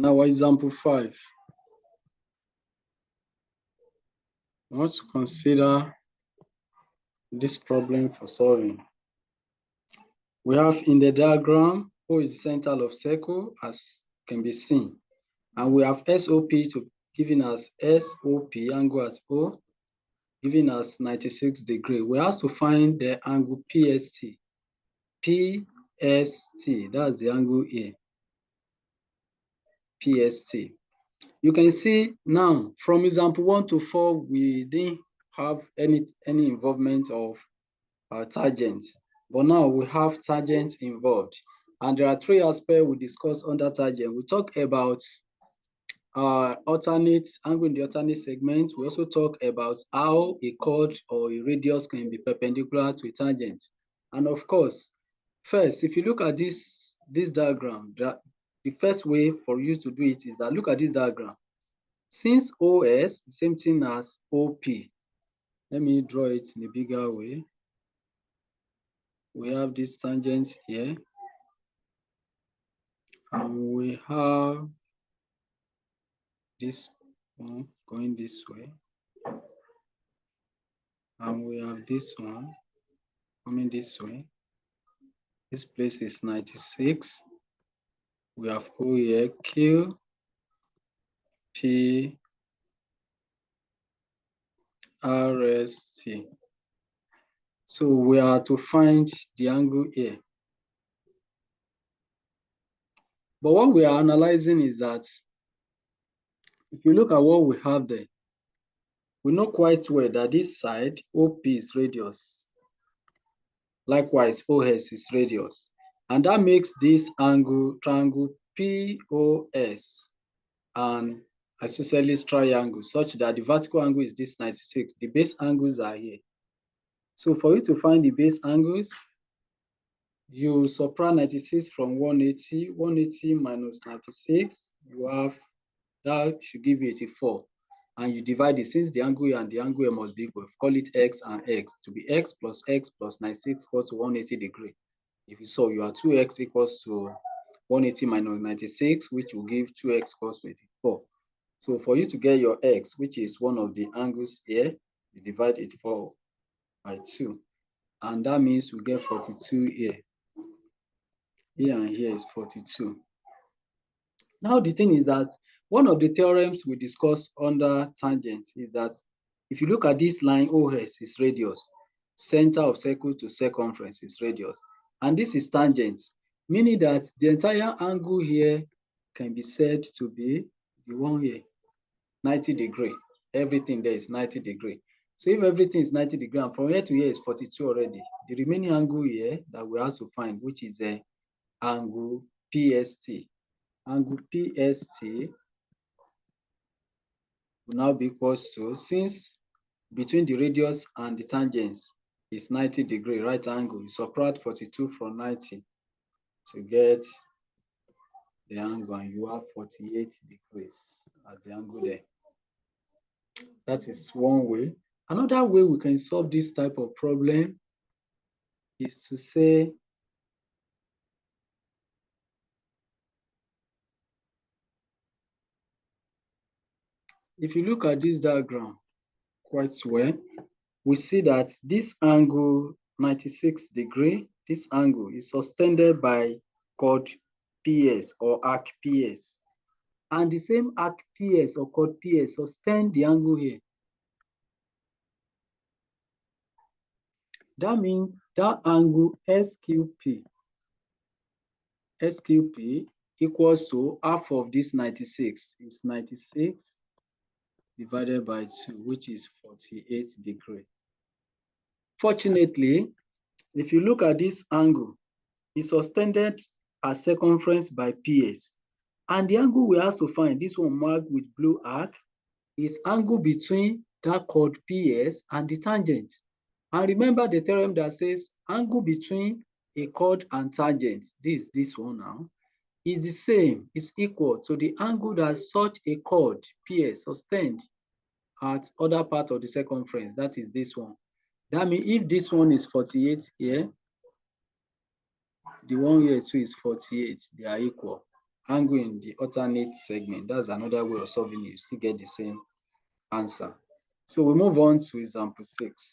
Now, example 5. I want to consider this problem for solving. We have in the diagram, O is the center of circle as can be seen. And we have SOP giving us SOP, angle at O, giving us 96 degrees. We have to find the angle PST. PST, that's the angle here. PST. You can see now from example 1 to 4, we didn't have any involvement of tangent, but now we have tangent involved, and there are 3 aspects we discuss under tangent. We talk about alternate angle in the alternate segment. We also talk about how a chord or a radius can be perpendicular to a tangent. And of course, first, if you look at this diagram, the first way for you to do it is that look at this diagram. Since OS, the same thing as OP. Let me draw it in a bigger way. We have this tangent here, and we have this one going this way, and we have this one coming this way. This place is 96. We have O here, Q, P, R, S, T. So we are to find the angle here. But what we are analyzing is that if you look at what we have there, we know quite well that this side, OP is radius. Likewise, OS is radius. And that makes this angle, triangle POS, an isosceles triangle, such that the vertical angle is this 96. The base angles are here. So for you to find the base angles, you subtract 96 from 180. 180 minus 96, you have, that should give you 84. And you divide it, since the angle here and the angle here must be equal, call it x and x, to be x plus 96 equals to 180 degrees. If you saw, you are 2x equals to 180 minus 96, which will give 2x equals to 84. So for you to get your x, which is one of the angles here, you divide 84 by 2. And that means we get 42 here. Here and here is 42. Now the thing is that one of the theorems we discuss under tangent is that if you look at this line, OS is radius, center of circle to circumference is radius, and this is tangent, meaning that the entire angle here can be said to be the one here, 90 degrees. Everything there is 90 degrees. So if everything is 90 degrees, and from here to here is 42 already, the remaining angle here that we have to find, which is the angle PST. Angle PST will now be equals to, since between the radius and the tangents is 90 degrees, right angle, you subtract 42 from 90 to get the angle, and you have 48 degrees at the angle there. That is one way. Another way we can solve this type of problem is to say, if you look at this diagram quite well, we see that this angle 96 degrees, this angle is sustained by chord PS or arc PS. And the same arc PS or chord PS sustain the angle here. That means that angle SQP equals to half of this 96. It's 96 divided by 2, which is 48 degrees. Fortunately, if you look at this angle, it's sustained at circumference by PS. And the angle we have to find, this one marked with blue arc, is angle between that chord PS and the tangent. And remember the theorem that says angle between a chord and tangent, this one now, is the same, is equal to the angle that such a chord PS sustained at other part of the circumference, that is this one. That means if this one is 48 here, the one here too is 48, they are equal. angle in the alternate segment. That's another way of solving it. You still get the same answer. So we move on to example 6.